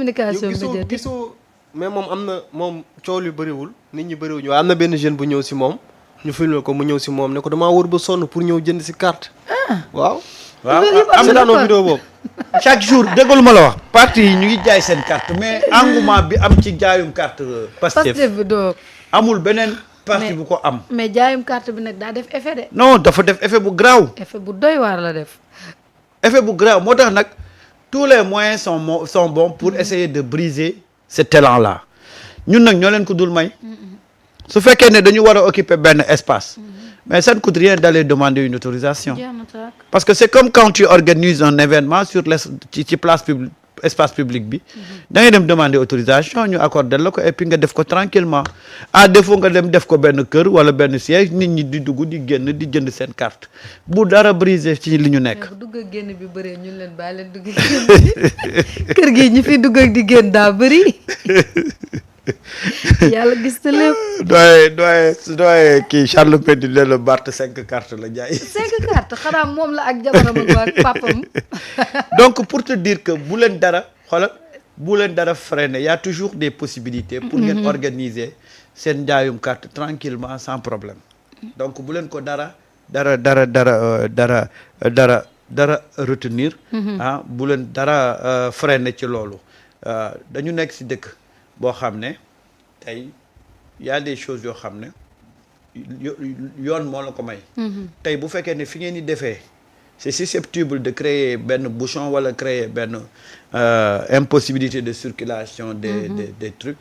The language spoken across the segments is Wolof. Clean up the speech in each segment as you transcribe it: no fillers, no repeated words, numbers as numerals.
communication gisoo mais moom am na moom coow li bëriwul nit ñi bëriwuñu waaye am na benn jeune bu ñëw si moom ñu filmé ko mu ñëw si moom ne ko damaa wër ba sonn pour ñëw jënd si carte. waaw. am na daanoo vidéo boobu. chaque jour déggalu ma la wax. parti yi ñu ngi jaay seen carte mais engouement bi am ci jaayum carte Pastef bi doo amul beneen parti bu ko am. mais jaayum carte bi nag daa def effet de. non dafa def effet bu graaw. effet bu doy waar la def. effet bu graaw moo tax nag tous les moyens sont bons pour essayer de briser cet élan là ñun nag ñoo leen ko dul may. su fekkee ne dañu war a occuper benn espace. mais ça ne coûte rien d'aller demander une autorisation. parce que c'est comme quand tu organises un événement sur ci place publique espace public bi. da ngay dem demander autorisation ñu accorder la ko et puis nga def ko tranquillement à défaut nga dem def ko benn kër wala benn siège nit ñi di dugg di génn di jënd seen carte bu dara briser ci li ñu nekk. bu dugg ak génn bi bëree ñun leen bàyyi leen dugg génn kër gi ñi fi dugg ak di génn daa bëri. yàlla gis na lépp. doy kii Charles Mendy ne la Barth 5 cartes la jaay. 5 cartes xanaa moom la ak jabaram ak papam. donc pour te dire que bu leen dara freiner y a toujours des possibilités. pour ngeen organiser seen njaayum carte tranquillement sans problème. donc bu leen ko dara retenir. bu leen dara freiner ci loolu. dañu nekk ci dëkk. boo xam ne tey y a des choses yoo xam ne yoon moo la ko may. tey bu fekkee ne fi ngeen di defee c'est susceptible de créer benn bouchon wala créer benn impossibilité de circulation des trucs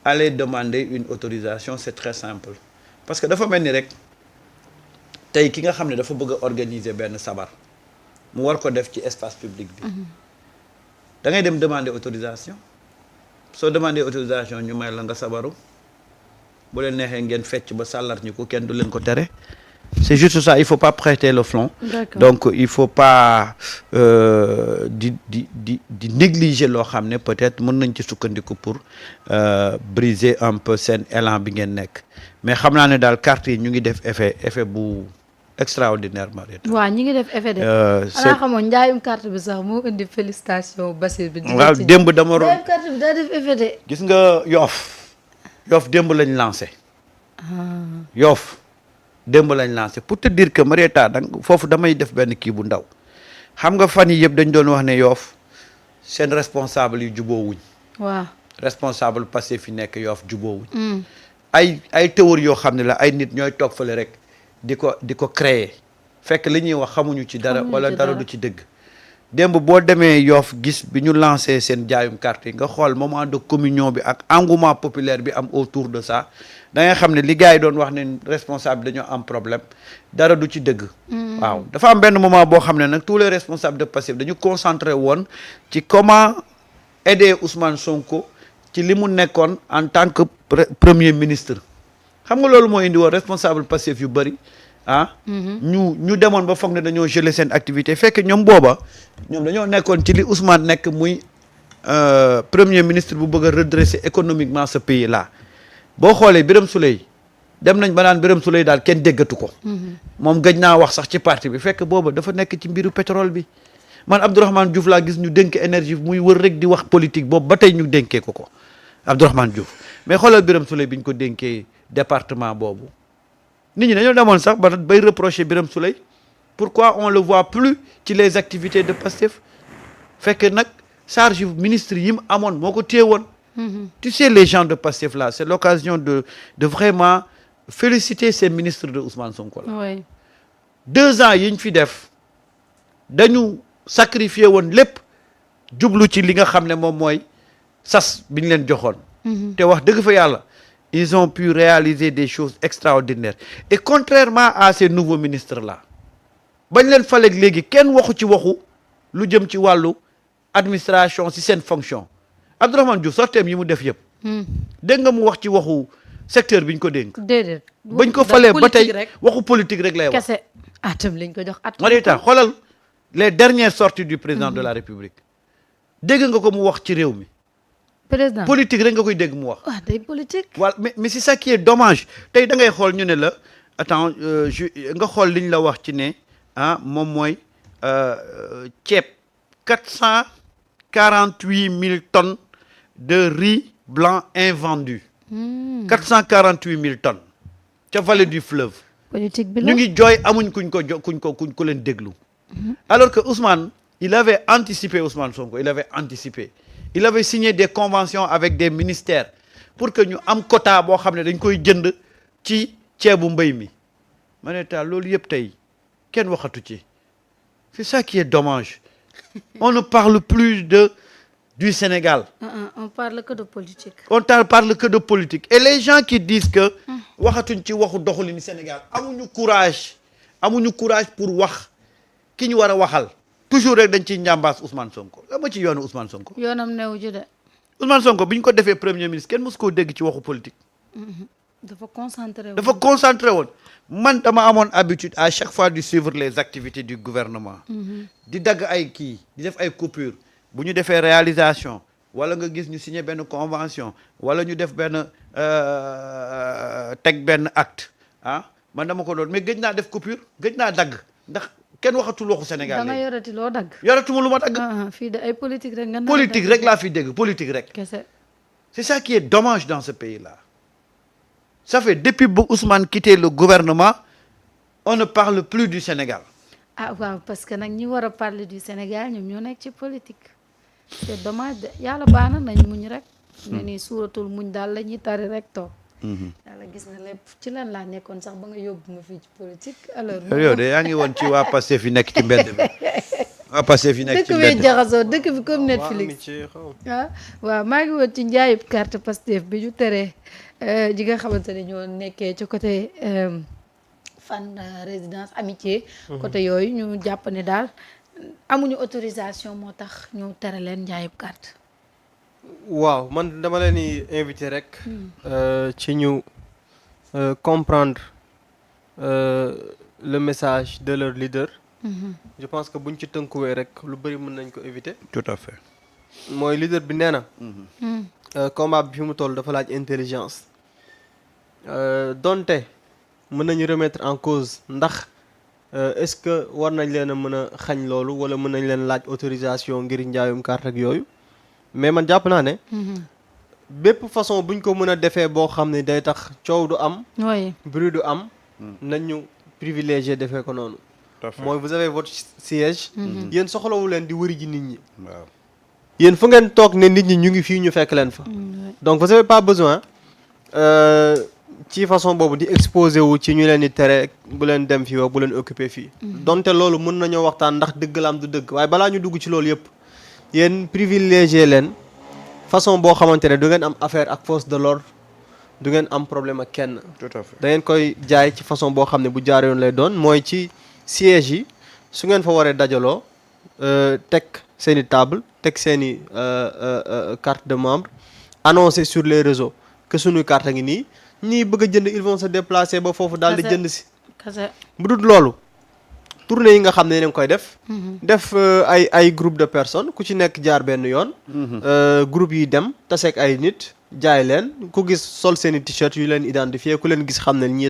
allez demander une autorisation c'est très simple parce que dafa mel ni rek tey ki nga xam ne dafa bëgg a organiser benn sabar mu war ko def ci espace public bi da ngay dem demander autorisation. soo demandé autorisation ñu may la nga sabaru bu leen neexee ngeen fecc ba sàllar ñi ko kenn du leen ko tere c'est juste ça il faut pas prêter le flanc. donc il faut pas di négliger loo xam ne peut-être mën nañ ci sukkandiku pour briser un peu seen élan bi ngeen nekk mais xam naa ne daal carte yi ñu ngi def effet bu extraordinairement. waaw ñi ngi def effet de. xanaa xamoon njaayum carte bi sax moo indi félicitation Bassir bi. waaw démb dama doon njaayum carte bi daa def effet de. gis nga Yoff démb lañ lancé. Yoff démb lañ lancé pour te dire que Marieta foofu damay def benn kii bu ndaw xam nga fan yi yëpp dañ doon wax ne Yoff seen responsable yi juboowuñ. waaw responsable passé fi nekk Yoff juboowuñ. ay théories yoo xam ne la ay nit ñooy toog fële rek. di ko créer fekk li ñuy wax xamuñu ci dara wala dara du ci dëgg démb boo demee Yoff gis bi ñu lancé seen jaayum carte yi nga xool moment de communion bi ak engouement populaire bi am autour de ça da ngay xam ne li gars yi doon wax ne responsable dañoo am problème dara du ci dëgg waaw dafa am benn moment boo xam ne nag tous les responsables de Pastef dañu concentré woon ci comment aider Ousmane Sonko ci li mu nekkoon en tant que premier ministre xam nga loolu moo indi woon responsable Pastef yu bëri ñu demoon ba foog ne dañoo geler seen activité fekk ñoom dañoo nekkoon ci li Ousmane nekk muy premier ministre bu bëgg a redresser économiquement ce pays là boo xoolee Birame Souleye dem nañ ba naan Birame Souleye daal kenn déggatu ko moom gëj naa wax sax ci parti bi fekk booba dafa nekk ci mbiru pétrole bi man Abdourahmane Diouf laa gis ñu dénk énergie muy wër rek di wax politique boobu ba tey ñu dénkee ko Abdourahmane Diouf mais xoolal Birame Souleye bi ñu ko dénkee département boobu nit ñi dañoo demoon sax ba bay reprocher Birame Souleye pourquoi on le voit plus ci les activités de Pastef fekk nag charge ministre yi mu amoon moo ko téye woon tu sais les gens de Pastef là c'est l'occasion de vraiment féliciter ces ministres de Ousmane Sonko là. oui 2 ans yi ñu fi def dañu sacrifier woon lépp jublu ci li nga xam ne moom mooy sas bi ñu leen joxoon te wax dëgg fa yàlla ils ont pu réaliser des choses extraordinaires et contrairement à ces nouveaux ministres là bañ leen faleeg léegi kenn waxu ci waxu lu jëm ci wàllu administration ci seen fonction Abdourahmane Diouf sorteem yi mu def yëpp dégg nga mu wax ci waxu secteur bi ñu ko dénk déedéet bañ ko falee ba tey waxu politique rek lay wax kese atam lañ ko jox at Marieta xoolal les dernières sorties du président de la République dégg nga ko mu wax ci réew mi président politique rek nga koy dégg mu wax. waaw day politique. voilà mais c'est ça qui est dommage tey da ngay xool ñu ne la attends nga xool liñ la wax ci ne moom mooy ceeb 448 000 tonnes de riz blanc invendu. 448 000 tonnes ca vallée du fleuve. politique bi la ñu ngi jooy amuñ kuñ ko leen déglu. alors que Ousmane il avait anticipé Ousmane Sonko il avait signé des conventions avec des ministères pour que ñu am quota boo xam ne dañ koy jënd ci ceebu mbéy mi ma ne taal loolu yëpp tey kenn waxatu ci c'est ça qui est dommage on ne parle plus du Sénégal. on parle que de politique. On parle que de politique et les gens qui disent que waxatuñ ci waxu doxalin Sénégal amuñu courage pour wax ki ñu war a waxal toujours rek dañ ciy njàmbaas Ousmane Sonko la ma ci yoonu Ousmane Sonko. yoonam newu ji de. Ousmane Sonko bi ñu ko defee premier ministre kenn mosu koo dégg ci waxu politique. dafa concentré woon man dama amoon habitude à chaque fois de suivre les activités du gouvernement. di dagg ay kii di def ay coupures bu ñu defee réalisation wala nga gis ñu signer benn convention wala ñu def benn teg benn acte man dama ko doon mais gëj naa def coupure gëj naa dagg ndax kenn waxatul waxu Sénégal da nga yorati loo dagg. yoratuma lu ma dagg. fii de ay politique rek nga. politique rek laa fi dégg politique rek. kese. c'est ça qui est dommage dans ce pays-là. Ça fait depuis que Ousmane quitté le gouvernement, on ne parle plus du Sénégal. Ah waaw parce que nag ñi war a parler du Sénégal ñoom ñoo nekk ci politique. C'est dommage de yàlla baax na nañ muñ rek. ne nii suuratul muñ daal la ñuy tari rek toog. yàlla gis na lépp ci lan laa nekkoon sax ba nga yóbbu ma fii ci politique. alors yow de yaa ngi woon ci waa Pastef fi nekk ci mbedd bi. waa Pastef fi nekk ci mbedd dëkk bi jaxasoo dëkk bi comme Netflix. waaw maa ngi woon ci njaayub carte Pastef bi ñu teree. ji nga xamante ne ñoo nekkee ci côté fan résidence amitié. côté yooyu ñu jàpp ne daal amuñu autorisation moo tax ñu tere leen njaayub carte. waaw man dama leen di invité rek. ci ñu comprendre le message de leur leader. je pense que buñ ci tënkuwee rek lu bëri mën nañ ko éviter. tout à fait. mooy leader bi nee na. combat bi fi mu toll dafa laaj intelligence. donte mën nañu remettre en cause ndax est-ce que war nañ leen a mën a xañ loolu wala mën nañ leen laaj autorisation ngir njaayum carte ak yooyu mais man jàpp naa ne. bépp façon buñ ko mën a defee boo xam ne day tax coow du am. oui bruit du am. nañ ñu privilégié defee ko noonu. mooy vous avez votre siège. yéen soxlawu leen di wëri ji nit ñi. waaw yéen fu ngeen toog ne nit ñi ñu ngi fii ñu fekk leen fa. donc vous avez pas besoin ci façon boobu di exposé wu ci ñu leen di tere bu leen dem fii bu leen occupé fii. donte loolu mën nañoo waxtaan ndax dëgg la am du dëgg waaye balaa ñu dugg ci loolu yëpp yéen privilégié leen façon boo xamante ne du ngeen am affaire ak force de l'ordre du ngeen am problème ak kenn. tout à fait da ngeen koy jaay ci façon boo xam ne bu jaar yoon lay doon mooy ci siège yi su ngeen fa waree dajaloo teg seen i table teg seen i carte de membre annoncé sur les réseaux que suñuy carte a ngi nii ñii bëgg a jënd ils vont se déplacer ba foofu daal di jënd si. bu dul loolu tournée yi nga xam ne yéen a ngi koy def. def ay groupe de personnes ku ci nekk jaar benn yoon. groupe yi dem taseeg ay nit jaay leen ku gis sol seen i t-shirt yu leen identifié ku leen gis xam ne ñii